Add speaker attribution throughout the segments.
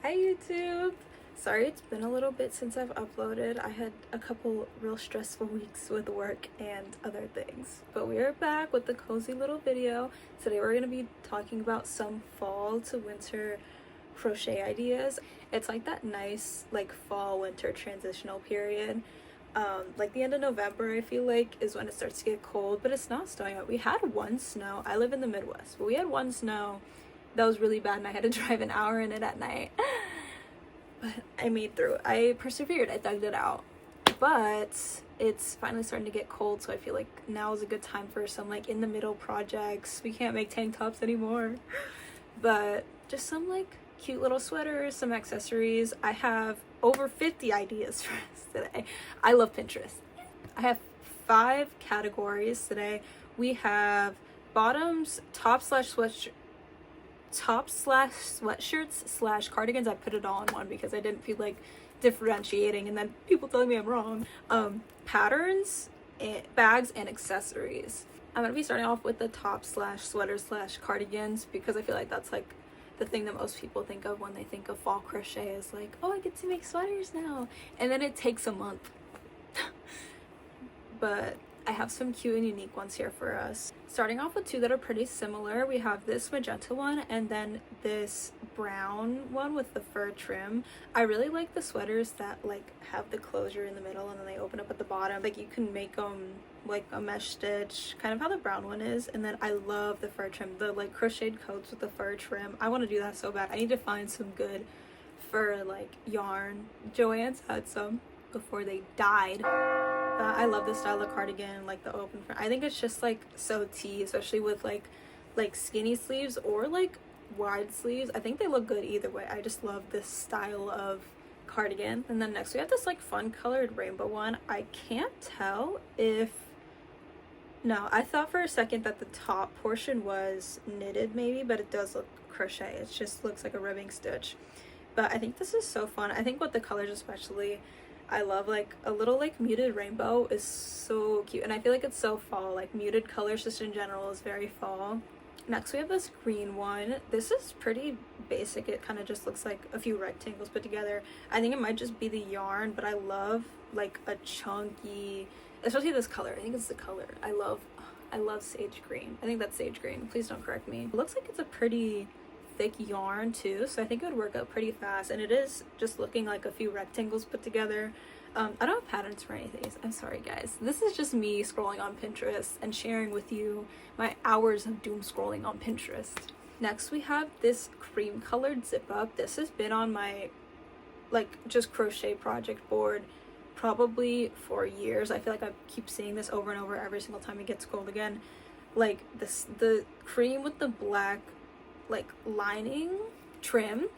Speaker 1: Hi YouTube! Sorry it's been a little bit since I've uploaded. I had a couple real stressful weeks with work and other things. But we are back with the cozy little video. Today we're going to be talking about some fall to winter crochet ideas. It's like that nice like fall winter transitional period. Like the end of November I feel like is when it starts to get cold, but it's not snowing out. We had one snow. I live in the Midwest, but we had one snow that was really bad and I had to drive an hour in it at night. But I made through. I persevered. I thugged it out. But it's finally starting to get cold, so I feel like now is a good time for some like in the middle projects. We can't make tank tops anymore. But just some like cute little sweaters, some accessories. I have over 50 ideas for us today. I love Pinterest. I have 5 categories today. We have bottoms, tops/sweatshirts / cardigans. I put it all in one because I didn't feel like differentiating and then people telling me I'm wrong. Patterns, bags, and accessories. I'm gonna be starting off with the top/sweaters/cardigans because I feel like that's like the thing that most people think of when they think of fall crochet is like, oh, I get to make sweaters now, and then it takes a month. But I have some cute and unique ones here for us. Starting off with 2 that are pretty similar. We have this magenta one and then this brown one with the fur trim. I really like the sweaters that like have the closure in the middle and then they open up at the bottom. Like you can make them like a mesh stitch, kind of how the brown one is. And then I love the fur trim, the like crocheted coats with the fur trim. I want to do that so bad. I need to find some good fur like yarn. Joann's had some before they died. I love this style of cardigan, like the open front. I think it's just like so tea, especially with like skinny sleeves or like wide sleeves. I think they look good either way. I just love this style of cardigan. And then next we have this like fun colored rainbow one. I can't tell if, no, I thought for a second that the top portion was knitted maybe, but it does look crochet. It just looks like a ribbing stitch. But I think this is so fun. I think with the colors especially, I love like a little like muted rainbow is so cute, and I feel like it's so fall. Like muted colors just in general is very fall. Next we have this green one. This is pretty basic. It kind of just looks like a few rectangles put together. I think it might just be the yarn, but I love like a chunky, especially this color. I think it's the color. I love sage green. I think that's sage green. Please don't correct me. It looks like it's a pretty thick yarn too, so I think it would work out pretty fast, and it is just looking like a few rectangles put together. I don't have patterns for anything. I'm sorry guys, this is just me scrolling on Pinterest and sharing with you my hours of doom scrolling on Pinterest. Next we have this cream colored zip up. This has been on my like just crochet project board probably for years. I feel like I keep seeing this over and over every single time it gets cold again. Like this, the cream with the black like lining trim,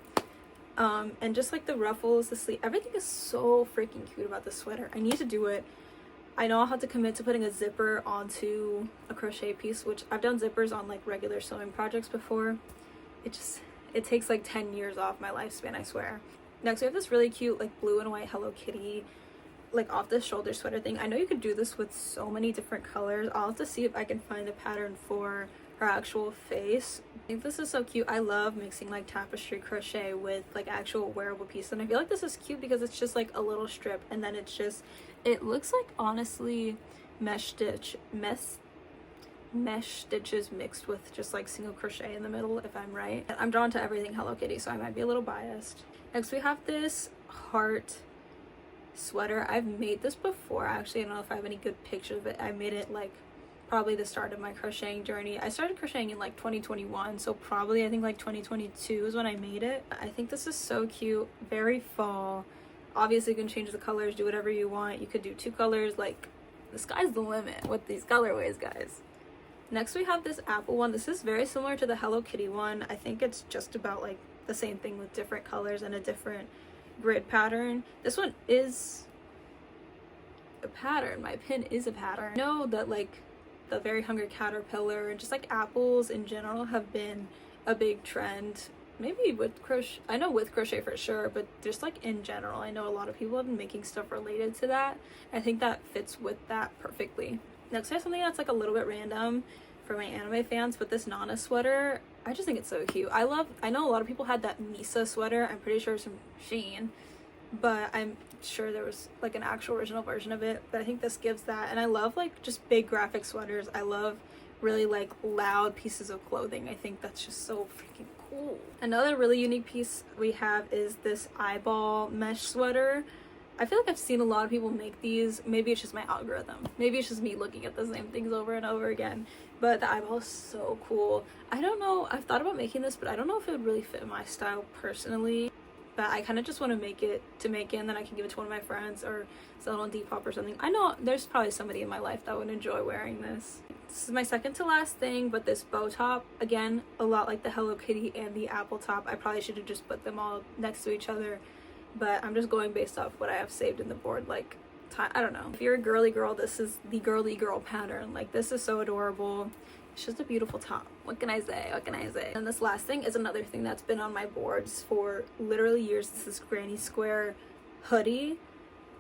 Speaker 1: and just like the ruffles, the sleeve, everything is so freaking cute about this sweater. I need to do it. I know I'll have to commit to putting a zipper onto a crochet piece, which I've done zippers on like regular sewing projects before. It takes like 10 years off my lifespan, I swear. Next we have this really cute like blue and white Hello Kitty like off the shoulder sweater thing. I know you could do this with so many different colors. I'll have to see if I can find a pattern for her actual face. I think this is so cute. I love mixing like tapestry crochet with like actual wearable pieces, and I feel like this is cute because it's just like a little strip and then it's just, it looks like honestly mesh stitches mixed with just like single crochet in the middle, if I'm right. I'm drawn to everything Hello Kitty, so I might be a little biased. Next we have this heart sweater. I've made this before actually. I don't know if I have any good pictures of it. I made it like probably the start of my crocheting journey. I started crocheting in like 2021, so probably I think like 2022 is when I made it. I think this is so cute, very fall. Obviously you can change the colors, do whatever you want. You could do 2 colors, like the sky's the limit with these colorways, guys. Next we have this apple one. This is very similar to the Hello Kitty one. I think it's just about like the same thing with different colors and a different grid pattern. This one is a pattern. My pin is a pattern. I know that like the Very Hungry Caterpillar and just like apples in general have been a big trend, maybe with crochet. I know with crochet for sure, but just like in general, I know a lot of people have been making stuff related to that. I think that fits with that perfectly. Next I have something that's like a little bit random. for my anime fans, but this Nana sweater, I just think it's so cute. I know a lot of people had that Misa sweater. I'm pretty sure it's from Shein, but I'm sure there was like an actual original version of it, but I think this gives that. And I love like just big graphic sweaters. I love really like loud pieces of clothing. I think that's just so freaking cool. Another really unique piece we have is this eyeball mesh sweater. I feel like I've seen a lot of people make these. Maybe it's just my algorithm. Maybe it's just me looking at the same things over and over again. But the eyeball is so cool. I don't know. I've thought about making this, but I don't know if it would really fit my style personally. But I kind of just want to make it and then I can give it to one of my friends or sell it on Depop or something. I know there's probably somebody in my life that would enjoy wearing this. This is my second to last thing, but this bow top, again, a lot like the Hello Kitty and the apple top. I probably should have just put them all next to each other, but I'm just going based off what I have saved in the board, like, I don't know. If you're a girly girl, this is the girly girl pattern. Like, this is so adorable. It's just a beautiful top. What can I say? What can I say? And this last thing is another thing that's been on my boards for literally years. This is Granny Square hoodie.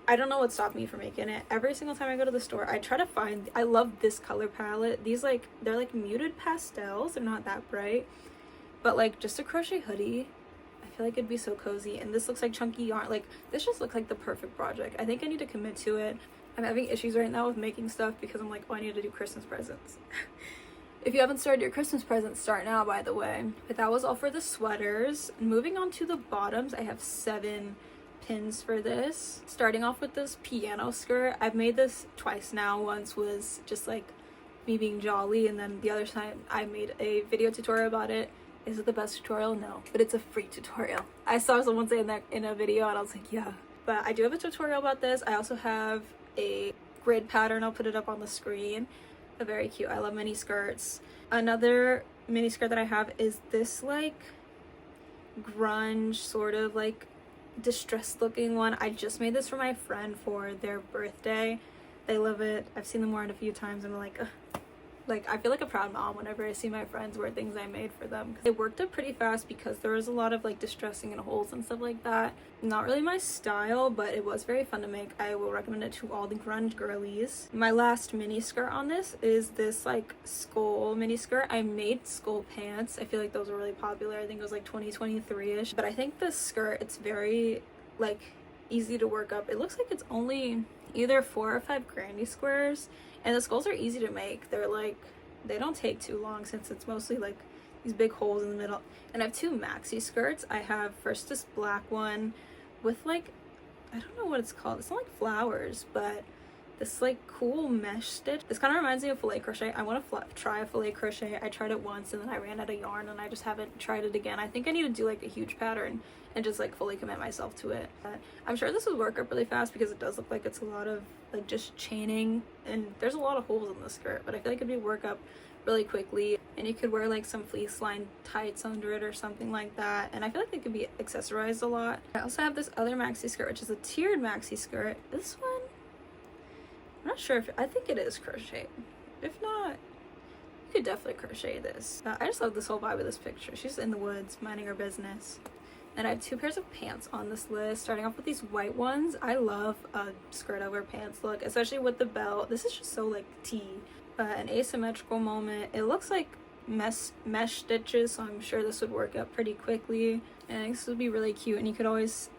Speaker 1: I don't know what stopped me from making it. Every single time I go to the store, I try to find, I love this color palette. These like, they're like muted pastels. They're not that bright, but like just a crochet hoodie. I feel like it'd be so cozy. And this looks like chunky yarn. Like this just looks like the perfect project. I think I need to commit to it. I'm having issues right now with making stuff because I'm like, oh, I need to do Christmas presents. If you haven't started your Christmas presents, start now, by the way. But that was all for the sweaters. Moving on to the bottoms, I have 7 pins for this. Starting off with this piano skirt. I've made this twice now. Once was just like me being jolly, and then the other time I made a video tutorial about it. Is it the best tutorial? No, but it's a free tutorial. I saw someone say that in a video and I was like, yeah. But I do have a tutorial about this. I also have a grid pattern. I'll put it up on the screen. Very cute. I love mini skirts. Another mini skirt that I have is this like grunge sort of like distressed looking one. I just made this for my friend for their birthday. They love it. I've seen them wear it a few times and I'm like, ugh. Like I feel like a proud mom whenever I see my friends wear things I made for them. It worked up pretty fast because there was a lot of like distressing and holes and stuff like that. Not really my style, but it was very fun to make. I will recommend it to all the grunge girlies. My last mini skirt on this is this like skull mini skirt. I made skull pants. I feel like those were really popular. I think it was like 2023-ish. But I think this skirt, it's very like easy to work up. It looks like it's only either 4 or 5 granny squares. And the skulls are easy to make. They're like, they don't take too long since it's mostly like these big holes in the middle. And I have 2 maxi skirts. I have first this black one with like, I don't know what it's called. It's not like flowers, but this like cool mesh stitch. This kind of reminds me of filet crochet. I want to try a filet crochet. I tried it once and then I ran out of yarn and I just haven't tried it again. I think I need to do like a huge pattern and just like fully commit myself to it. But I'm sure this would work up really fast because it does look like it's a lot of like just chaining and there's a lot of holes in the skirt, but I feel like it'd be work up really quickly and you could wear like some fleece lined tights under it or something like that, and I feel like they could be accessorized a lot. I also have this other maxi skirt which is a tiered maxi skirt. This one, I'm not sure if, I think it is crocheted. If not, you could definitely crochet this. I just love this whole vibe of this picture. She's in the woods minding her business. And I have 2 pairs of pants on this list, starting off with these white ones. I love a skirt over pants look, especially with the belt. This is just so like tea. An asymmetrical moment. It looks like mesh stitches, so I'm sure this would work up pretty quickly. And this would be really cute, and you could always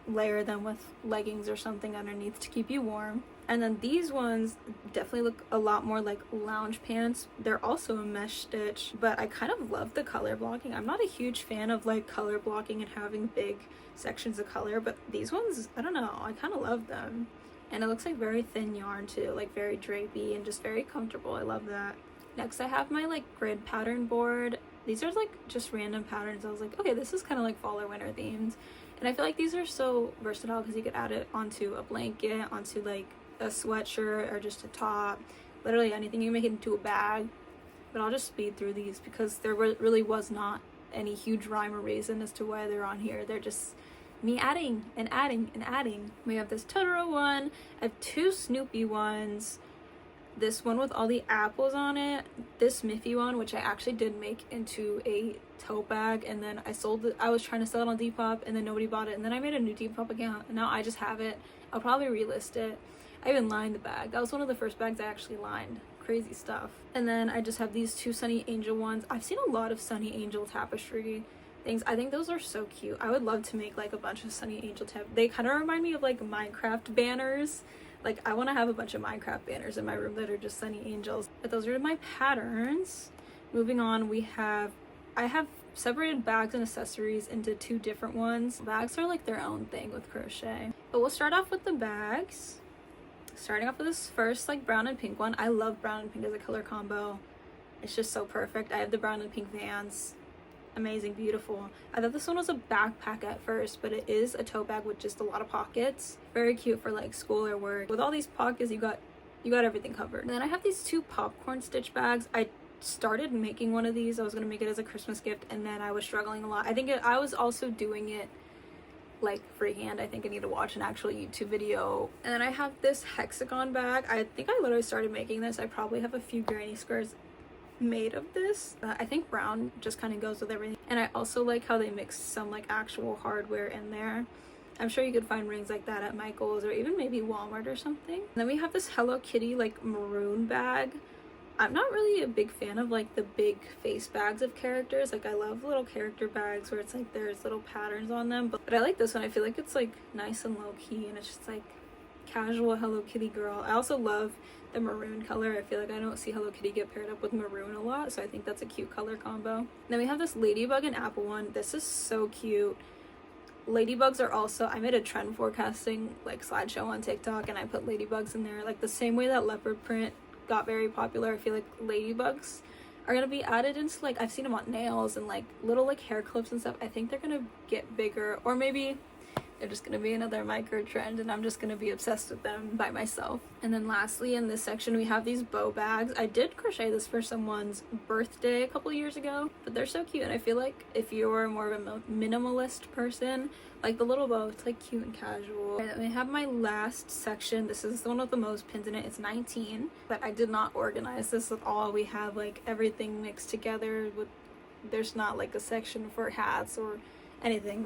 Speaker 1: layer them with leggings or something underneath to keep you warm. And then these ones definitely look a lot more like lounge pants. They're also a mesh stitch, but I kind of love the color blocking. I'm not a huge fan of like color blocking and having big sections of color, but these ones, I don't know, I kind of love them. And it looks like very thin yarn too, like very drapey and just very comfortable. I love that. Next I have my like grid pattern board. These are like just random patterns. I was like, okay, this is kind of like fall or winter themes. And I feel like these are so versatile because you could add it onto a blanket, onto like a sweatshirt or just a top, literally anything. You can make it into a bag. But I'll just speed through these because there really was not any huge rhyme or reason as to why they're on here. They're just me adding and adding and adding. We have this Totoro one. I have 2 Snoopy ones. This one with all the apples on it. This Miffy one, which I actually did make into a tote bag, and then I sold it. I was trying to sell it on Depop and then nobody bought it, and then I made a new Depop account and now I just have it. I'll probably relist it. I even lined the bag. That was one of the first bags I actually lined. crazy stuff. And then I just have these 2 Sunny Angel ones. I've seen a lot of Sunny Angel tapestry things. I think those are so cute. I would love to make like a bunch of Sunny Angel they kind of remind me of like Minecraft banners. Like I want to have a bunch of Minecraft banners in my room that are just Sunny Angels. But those are my patterns. Moving on, I have separated bags and accessories into 2 different ones. Bags are like their own thing with crochet. But we'll start off with the bags. Starting off with this first like brown and pink one. I love brown and pink as a color combo. It's just so perfect. I have the brown and pink Vans. Amazing, beautiful. I thought this one was a backpack at first, but it is a tote bag with just a lot of pockets. Very cute for like school or work. With all these pockets, you got everything covered. And then I have these 2 popcorn stitch bags. I started making one of these. I was gonna make it as a Christmas gift, and then I was struggling a lot. I was also doing it like freehand. I think I need to watch an actual YouTube video. And then I have this hexagon bag. I think I literally started making this. I probably have a few granny squares made of this. I think brown just kind of goes with everything. And I also like how they mix some like actual hardware in there. I'm sure you could find rings like that at Michael's or even maybe Walmart or something. And then we have this Hello Kitty like maroon bag. I'm not really a big fan of like the big face bags of characters. Like I love little character bags where it's like there's little patterns on them, but I like this one. I feel like it's like nice and low key and it's just like casual Hello Kitty girl. I also love the maroon color. I feel like I don't see Hello Kitty get paired up with maroon a lot, so I think that's a cute color combo. Then we have this ladybug and apple one. This is so cute. Ladybugs are also, I made a trend forecasting like slideshow on TikTok and I put ladybugs in there like the same way that leopard print got very popular. I feel like ladybugs are gonna be added into like, I've seen them on nails and like little like hair clips and stuff. I think they're gonna get bigger, or maybe they're just gonna be another micro trend and I'm just gonna be obsessed with them by myself. And then lastly in this section we have these bow bags. I did crochet this for someone's birthday a couple years ago, but they're so cute and I feel like if you're more of a minimalist person, like the little bow, it's like cute and casual. And I have my last section. This is the one with the most pins in it. It's 19, but I did not organize this at all. We have like everything mixed together with, there's not like a section for hats or anything.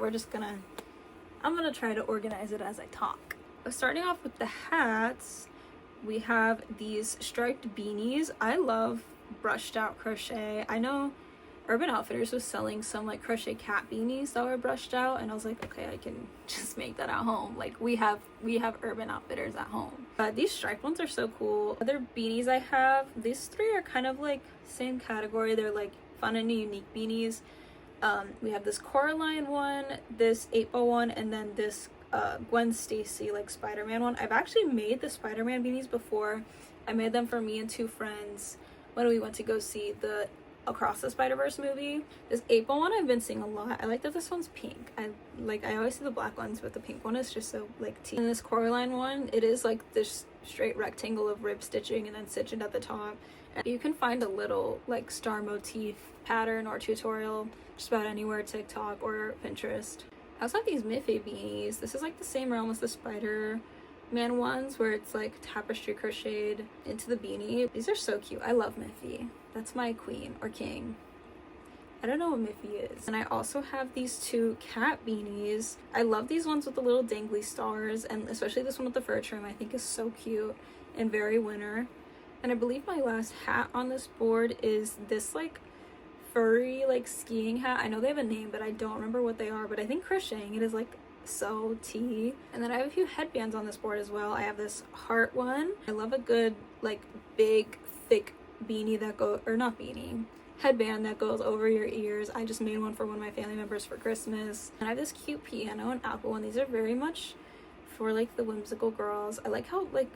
Speaker 1: I'm gonna try to organize it as I talk. Starting off with the hats, we have these striped beanies. I love brushed out crochet. I know Urban Outfitters was selling some like crochet cat beanies that were brushed out and I was like, okay, I can just make that at home. Like we have Urban Outfitters at home. But these striped ones are so cool. Other beanies I have, these 3 are kind of like same category. They're like fun and unique beanies. We have this Coraline one, this 8-bow one, and then this Gwen Stacy like Spider-Man one. I've actually made the Spider-Man beanies before. I made them for me and 2 friends when we went to go see the Across the Spider-Verse movie. This 8-bow one I've been seeing a lot. I like that this one's pink. I always see the black ones, but the pink one is just so like tea. And this Coraline one, it is like this straight rectangle of rib stitching and then stitching at the top. And you can find a little like star motif pattern or tutorial just about anywhere, TikTok or Pinterest. I also have these Miffy beanies. This is like the same realm as the Spider-Man ones where it's like tapestry crocheted into the beanie. These are so cute. I love Miffy. That's my queen or king. I don't know what Miffy is. And I also have these 2 cat beanies. I love these ones with the little dangly stars, and especially this one with the fur trim I think is so cute and very winter. And I believe my last hat on this board is this like furry like skiing hat. I know they have a name but I don't remember what they are, but I think crocheting it is like so tea. And then I have a few headbands on this board as well. I have this heart one. I love a good like big thick beanie that headband that goes over your ears. I just made one for one of my family members for Christmas. And I have this cute piano and apple one. These are very much for like the whimsical girls. I like how like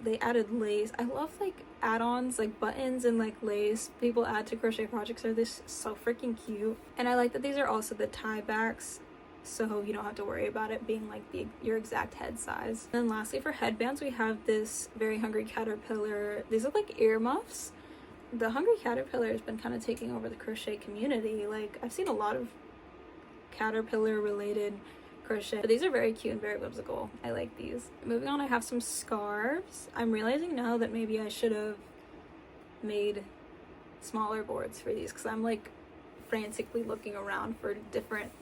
Speaker 1: they added lace. I love like add-ons like buttons and like lace people add to crochet projects. Are this so freaking cute. And I like that these are also the tie backs, so you don't have to worry about it being like your exact head size. And then lastly for headbands we have this Very Hungry Caterpillar. These look like earmuffs. The Hungry Caterpillar has been kind of taking over the crochet community. Like I've seen a lot of caterpillar related crochet, but these are very cute and very whimsical. I like these. Moving on, I have some scarves. I'm realizing now that maybe I should have made smaller boards for these because I'm like frantically looking around for different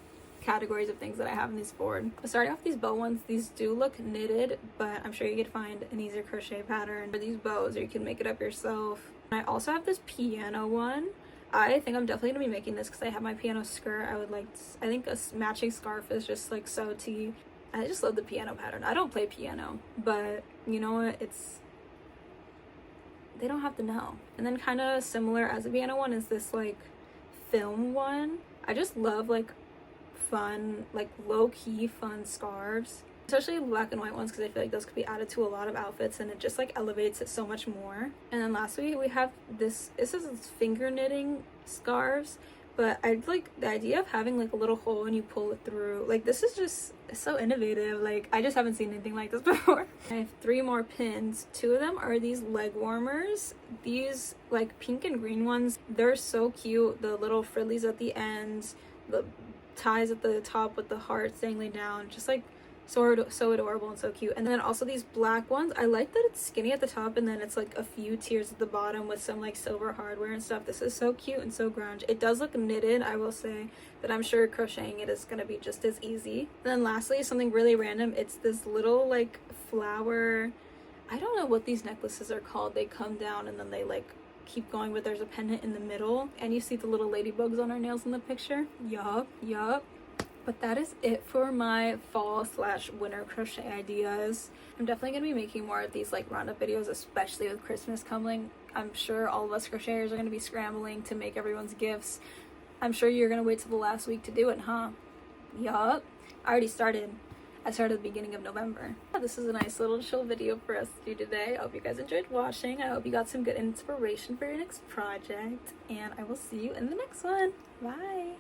Speaker 1: categories of things that I have in these board. Starting off these bow ones, these do look knitted, but I'm sure you could find an easier crochet pattern for these bows, or you can make it up yourself. And I also have this piano one. I think I'm definitely gonna be making this because I have my piano skirt. I think a matching scarf is just like so tea. I just love the piano pattern. I don't play piano, but you know what? They don't have to know. And then kind of similar as a piano one is this like film one. I just love like fun, like low-key fun scarves, especially black and white ones, because I feel like those could be added to a lot of outfits and it just like elevates it so much more. And then lastly we have this is finger knitting scarves, but I like the idea of having like a little hole and you pull it through. Like this is just so innovative. Like I just haven't seen anything like this before. I have 3 more pins. 2 of them are these leg warmers. These like pink and green ones, they're so cute. The little frillies at the ends, the ties at the top with the hearts dangling down, just like so adorable and so cute. And then also these black ones, I like that it's skinny at the top and then it's like a few tiers at the bottom with some like silver hardware and stuff. This is so cute and so grunge. It does look knitted, I will say, but I'm sure crocheting it is gonna be just as easy. And then lastly, something really random, it's this little like flower, I don't know what these necklaces are called. They come down and then they like keep going, but there's a pendant in the middle and you see the little ladybugs on our nails in the picture. Yup. But that is it for my fall/winter crochet ideas. I'm definitely gonna be making more of these like roundup videos, especially with Christmas coming. I'm sure all of us crocheters are gonna be scrambling to make everyone's gifts. I'm sure you're gonna wait till the last week to do it, huh? Yup. I already started. I started at the beginning of November. This is a nice little chill video for us to do today. I hope you guys enjoyed watching. I hope you got some good inspiration for your next project. And I will see you in the next one. Bye!